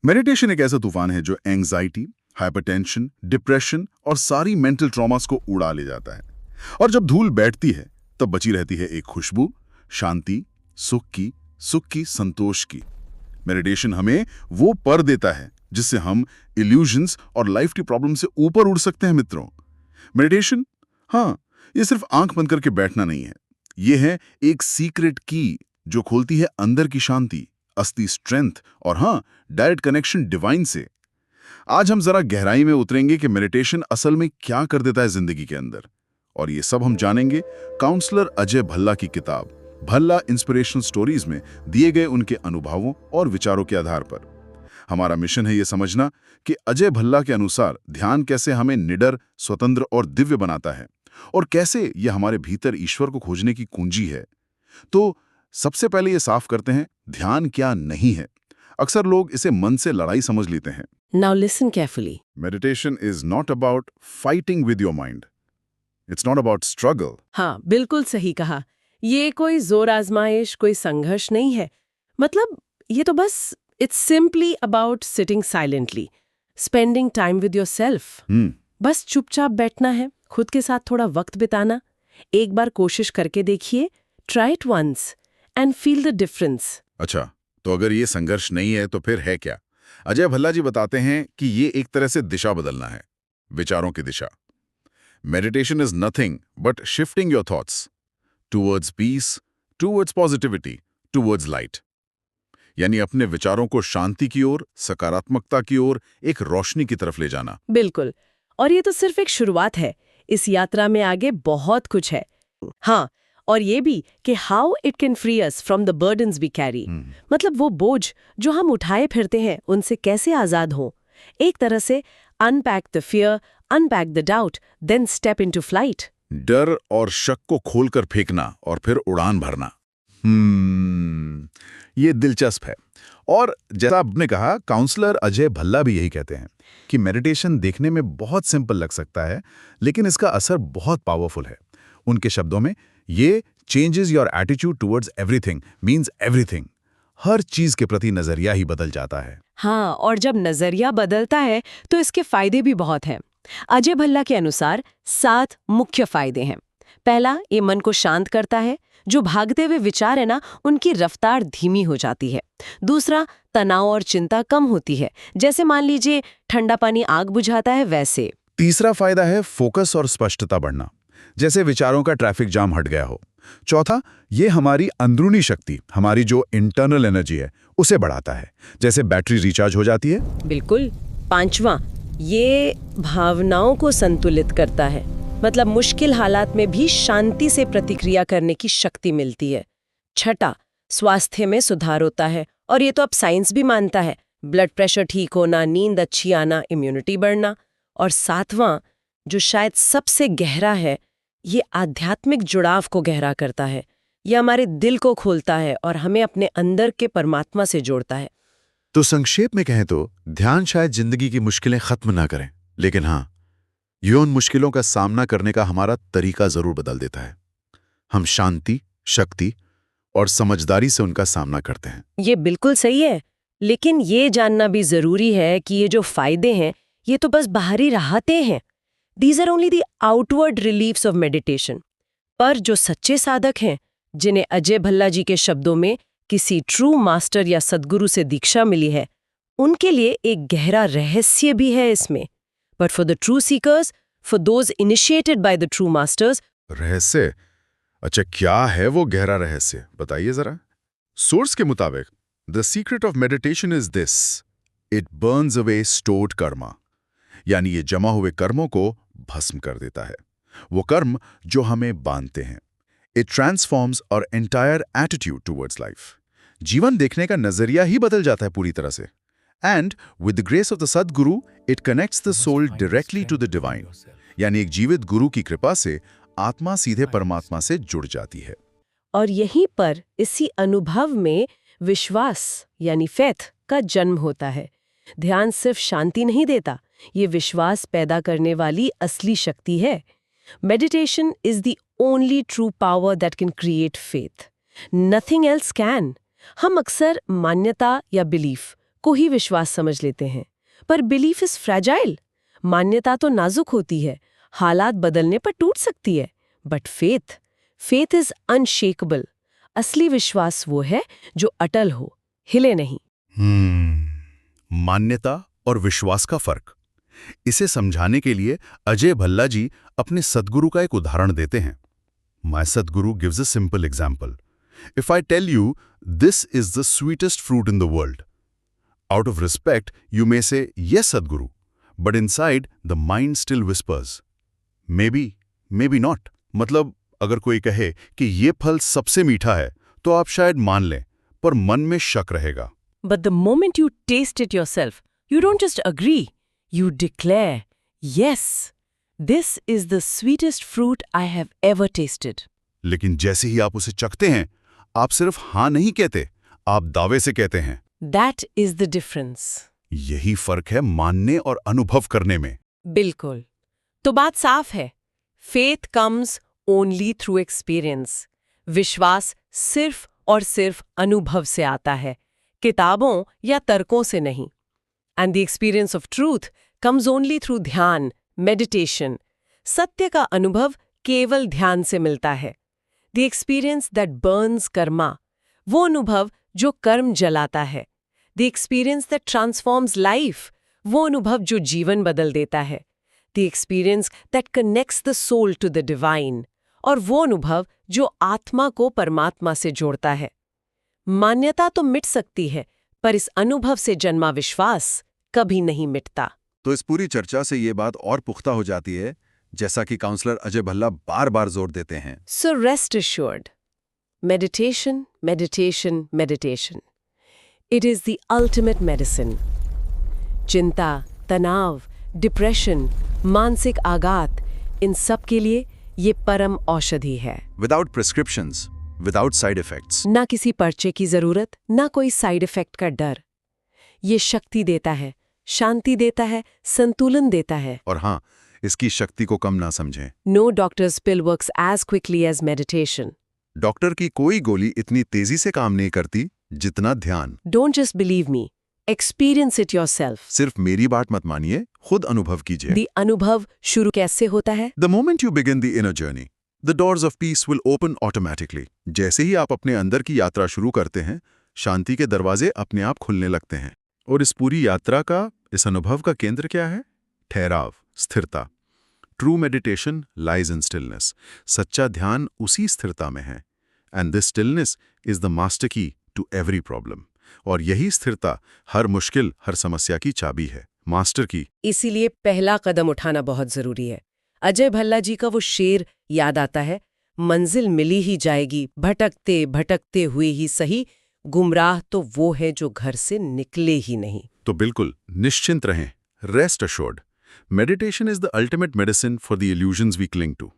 Meditation एक ऐसा तूफान है जो एंजाइटी, हाइपरटेंशन, डिप्रेशन और सारी मेंटल ट्रॉमास को उड़ा ले जाता है। और जब धूल बैठती है तब बची रहती है एक खुशबू, शांति, सुख की, संतोष की। मेडिटेशन हमें वो पर देता है जिससे हम इल्यूजन्स और लाइफ की प्रॉब्लम से ऊपर उड़ सकते हैं मित्रों। मेडिटेशन, हाँ, ये सिर्फ आंख बंद करके बैठना नहीं है। ये है एक सीक्रेट की जो खोलती है अंदर की शांति, असली स्ट्रेंथ और हाँ, डायरेक्ट कनेक्शन डिवाइन से। आज हम जरा गहराई में उतरेंगे कि मेडिटेशन असल में क्या कर देता है जिंदगी के अंदर, और ये सब हम जानेंगे काउंसलर अजय भल्ला की किताब भल्ला इंस्पिरेशनल स्टोरीज में दिए गए उनके अनुभवों और विचारों के आधार पर। हमारा मिशन है ये समझना कि अजय भल्ला के अनुसार ध्यान कैसे हमें निडर, स्वतंत्र और दिव्य बनाता है, और कैसे यह हमारे भीतर ईश्वर को खोजने की कुंजी है। तो सबसे पहले ये साफ करते हैं, ध्यान क्या नहीं है। अक्सर लोग इसे मन से लड़ाई समझ लेते हैं। Now listen carefully. Meditation is not about fighting with your mind. It's not about struggle. हाँ, बिल्कुल सही कहा। ये कोई जोर आजमाइश, कोई संघर्ष नहीं है। मतलब ये तो बस it's simply about sitting silently, spending time with yourself. बस चुपचाप बैठना है, खुद के साथ थोड़ा वक्त बिताना। एक बार कोशिश करके देखिए, try it once and feel the difference. अच्छा, तो अगर ये संघर्ष नहीं है तो फिर है क्या? अजय भल्ला जी बताते हैं कि ये एक तरह से दिशा बदलना है, विचारों की दिशा। Meditation is nothing but shifting your thoughts towards peace, towards positivity, towards light. यानी अपने विचारों को शांति की ओर, सकारात्मकता की ओर, एक रोशनी की तरफ ले जाना। बिल्कुल। और ये तो सिर्फ एक शुरुआत है। इस यात्रा में आगे बहुत कुछ है। हाँ, और ये भी कि how it can free us from the burdens we carry. मतलब वो बोझ जो हम उठाए फिरते हैं, उनसे कैसे आजाद हो। एक तरह से unpack the fear, unpack the doubt, then step into flight. डर और शक को खोलकर फेंकना और फिर उड़ान भरना। ये दिलचस्प है। और जैसा आपने कहा, काउंसलर अजय भल्ला भी यही कहते हैं कि मेडिटेशन देखने में बहुत सिंपल लग सकता है, लेकिन इसका असर बहुत पावरफुल है। उनके शब्दों में, ये changes your attitude towards everything, means everything. हर चीज के प्रति नजरिया ही बदल जाता है। हाँ, और जब नजरिया बदलता है तो इसके फायदे भी बहुत हैं। अजय भल्ला के अनुसार 7 मुख्य फायदे हैं। पहला, ये मन को शांत करता है। जो भागते हुए विचार है ना, उनकी रफ्तार धीमी हो जाती है। दूसरा, तनाव और चिंता कम होती है। जैसे मान लीजिए ठंडा पानी आग बुझाता है, वैसे। तीसरा फायदा है फोकस और स्पष्टता बढ़ना, जैसे विचारों का ट्रैफिक जाम हट गया हो। चौथा, ये हमारी अंदरूनी शक्ति, हमारी जो इंटरनल एनर्जी है, उसे बढ़ाता है, जैसे बैटरी रिचार्ज हो जाती है। बिल्कुल। पांचवा, ये भावनाओं को संतुलित करता है। मतलब मुश्किल हालात में भी शांति से प्रतिक्रिया करने की शक्ति मिलती है। छठा, स्वास्थ्य में सुधार होता है, और ये तो अब साइंस भी मानता है। ब्लड प्रेशर ठीक होना, नींद अच्छी आना, इम्यूनिटी बढ़ना। और सातवां, जो शायद सबसे गहरा है, ये आध्यात्मिक जुड़ाव को गहरा करता है। ये हमारे दिल को खोलता है और हमें अपने अंदर के परमात्मा से जोड़ता है। तो संक्षेप में कहें तो ध्यान शायद जिंदगी की मुश्किलें खत्म ना करें, लेकिन हाँ, ये उन मुश्किलों का सामना करने का हमारा तरीका जरूर बदल देता है। हम शांति, शक्ति और समझदारी से उनका सामना करते हैं। ये बिल्कुल सही है, लेकिन ये जानना भी जरूरी है कि ये जो फायदे हैं, ये तो बस बाहरी राहतें हैं। These are only the outward reliefs of meditation. पर जो सच्चे साधक हैं, जिन्हें अजय भल्ला जी के शब्दों में किसी ट्रू मास्टर या सद्गुरु से दीक्षा मिली है, उनके लिए एक गहरा रहस्य भी है इसमें। But for the true seekers, for those initiated by the true masters, रहस्य? अच्छा, क्या है वो गहरा रहस्य, बताइए जरा। सोर्स के मुताबिक, The secret of meditation is this: it burns away stored karma. यानी ये जमा हुए कर्मों को भस्म कर देता है, वो कर्म जो हमें बांधते हैं। It transforms our entire attitude towards life. जीवन देखने का नजरिया ही बदल जाता है पूरी तरह से। And with the grace of the Sadguru, it connects the soul directly to the divine. यानी एक जीवित गुरु की कृपा से आत्मा सीधे परमात्मा से जुड़ जाती है। और यहीं पर इसी अनुभव में विश्वास यानी फेथ का जन्म होता है। ध्यान सिर्फ शांति नहीं देता, ये विश्वास पैदा करने वाली असली शक्ति है। Meditation is the only true power that can create faith. Nothing else can. हम अक्सर मान्यता या बिलीफ, को ही विश्वास समझ लेते हैं। पर बिलीफ इज फ्रैजाइल, मान्यता तो नाजुक होती है, हालात बदलने पर टूट सकती है। But faith is unshakeable. असली विश्वास वो है जो अटल हो, हिले नहीं। मान्यता और विश्वास का फर्क, इसे समझाने के लिए अजय भल्ला जी अपने सद्गुरु का एक उदाहरण देते हैं। My Sadhguru gives a simple example. If I tell you this is the sweetest fruit in the world, out of respect you may say yes Sadhguru, but inside the mind still whispers may be not. मतलब अगर कोई कहे कि ये फल सबसे मीठा है तो आप शायद मान लें, पर मन में शक रहेगा। But the moment you taste it yourself, you don't just agree, you declare, yes, this is the sweetest fruit I have ever tasted. लेकिन जैसे ही आप उसे चखते हैं, आप सिर्फ हाँ नहीं कहते, आप दावे से कहते हैं। That is the difference. यही फर्क है मानने और अनुभव करने में। बिल्कुल। तो बात साफ है, faith comes only through experience. विश्वास सिर्फ और सिर्फ अनुभव से आता है, किताबों या तर्कों से नहीं। And the experience of truth comes only through ध्यान, meditation. सत्य का अनुभव केवल ध्यान से मिलता है। The experience that burns karma, वो अनुभव जो कर्म जलाता है। The experience that transforms life, वो अनुभव जो जीवन बदल देता है। The experience that connects the soul to the divine, और वो अनुभव जो आत्मा को परमात्मा से जोड़ता है। मान्यता तो मिट सकती है, पर इस अनुभव से जन्मा विश्वास कभी नहीं मिटता। तो इस पूरी चर्चा से ये बात और पुख्ता हो जाती है, जैसा कि काउंसलर अजय भल्ला बार बार जोर देते हैं। So rest assured, meditation, meditation, meditation. It is the ultimate medicine. चिंता, तनाव, डिप्रेशन, मानसिक आघात, इन सब के लिए ये परम औषधि है। Without prescriptions, without side effects. ना किसी पर्चे की जरूरत, ना कोई साइड इफेक्ट का डर। ये शक्ति देता है, शांति देता है, संतुलन देता है। और हाँ, इसकी शक्ति को कम ना समझें। No doctor's pill works as quickly as meditation. Doctor की कोई गोली इतनी तेजी से काम नहीं करती जितना ध्यान। Don't just believe me. Experience it yourself. सिर्फ मेरी बात मत मानिए, खुद अनुभव कीजिए। The अनुभव शुरू कैसे होता है? The moment you begin the inner journey, the doors of peace will open automatically. जैसे ही आप अपने अंदर की यात्रा शुरू करते हैं, शांति के दरवाजे अपने आप खुलने लगते हैं। और इस पूरी यात्रा का, इस अनुभव का केंद्र क्या है? ठहराव, स्थिरता। True meditation lies in stillness. सच्चा ध्यान उसी स्थिरता में है। And this stillness is the master की टू एवरी प्रॉब्लम। और यही स्थिरता हर मुश्किल, हर समस्या की चाबी है, मास्टर की। इसीलिए पहला कदम उठाना बहुत जरूरी है। अजय भल्ला जी का वो शेर याद आता है, मंजिल मिली ही जाएगी, भटकते भटकते हुए ही सही, गुमराह तो वो है जो घर से निकले ही नहीं। तो बिल्कुल निश्चिंत रहें, rest assured. Meditation is the ultimate medicine for the illusions we cling to.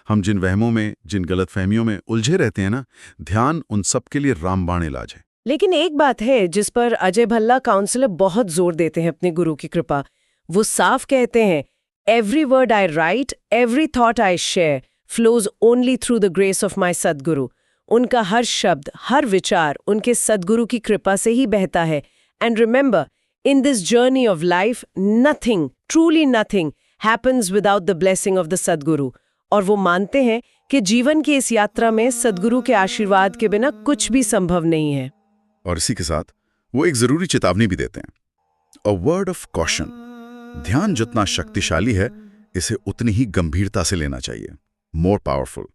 हम जिन वहमों में, जिन गलतफहमियों में उलझे रहते हैं ना, ध्यान उन सब के लिए रामबाण इलाज है। लेकिन एक बात है जिस पर अजय भल्ला काउंसलर बहुत जोर देते हैं अपने गुरु की कृपा। वो साफ कहते हैं, every word I write, every thought I share flows only through the grace of my Sadhguru. उनका हर शब्द, हर विचार उनके सद्गुरु की कृपा से ही बहता है। And remember, in this journey of life nothing, truly nothing happens without the blessing of the Sadhguru. और वो मानते हैं कि जीवन की इस यात्रा में सद्गुरु के आशीर्वाद के बिना कुछ भी संभव नहीं है। और इसी के साथ वो एक जरूरी चेतावनी भी देते हैं, अ वर्ड ऑफ कॉशन। ध्यान जितना शक्तिशाली है, इसे उतनी ही गंभीरता से लेना चाहिए, more powerful.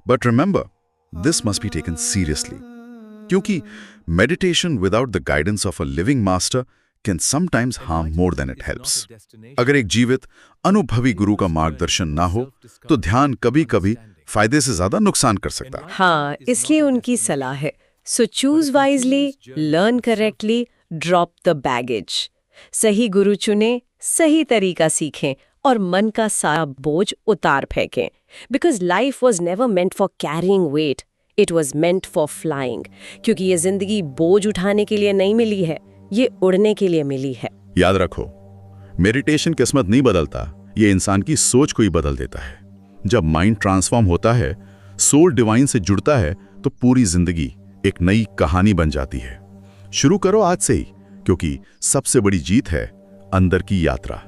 But remember, this must be taken seriously, क्योंकि meditation without the guidance of a living master can sometimes harm more than it helps. अगर एक जीवित, अनुभवी गुरु का मार्गदर्शन ना हो, तो ध्यान कभी-कभी फायदे से ज्यादा नुकसान कर सकता है। हाँ, इसलिए उनकी सलाह है, so choose wisely, learn correctly, drop the baggage. सही गुरु चुने, सही तरीका सीखें और मन का सारा बोझ उतार फेंकें। Because life was never meant for carrying weight, it was meant for flying. क्योंकि ये जिंदगी बोझ उठाने के लिए नहीं मिली है, ये उड़ने के लिए मिली है। याद रखो, मेडिटेशन किस्मत नहीं बदलता, ये इंसान की सोच को ही बदल देता है। जब माइंड ट्रांसफॉर्म होता है, सोल डिवाइन से जुड़ता है, तो पूरी जिंदगी एक नई कहानी बन जाती है। शुरू करो आज से ही, क्योंकि सबसे बड़ी जीत है अंदर की यात्रा।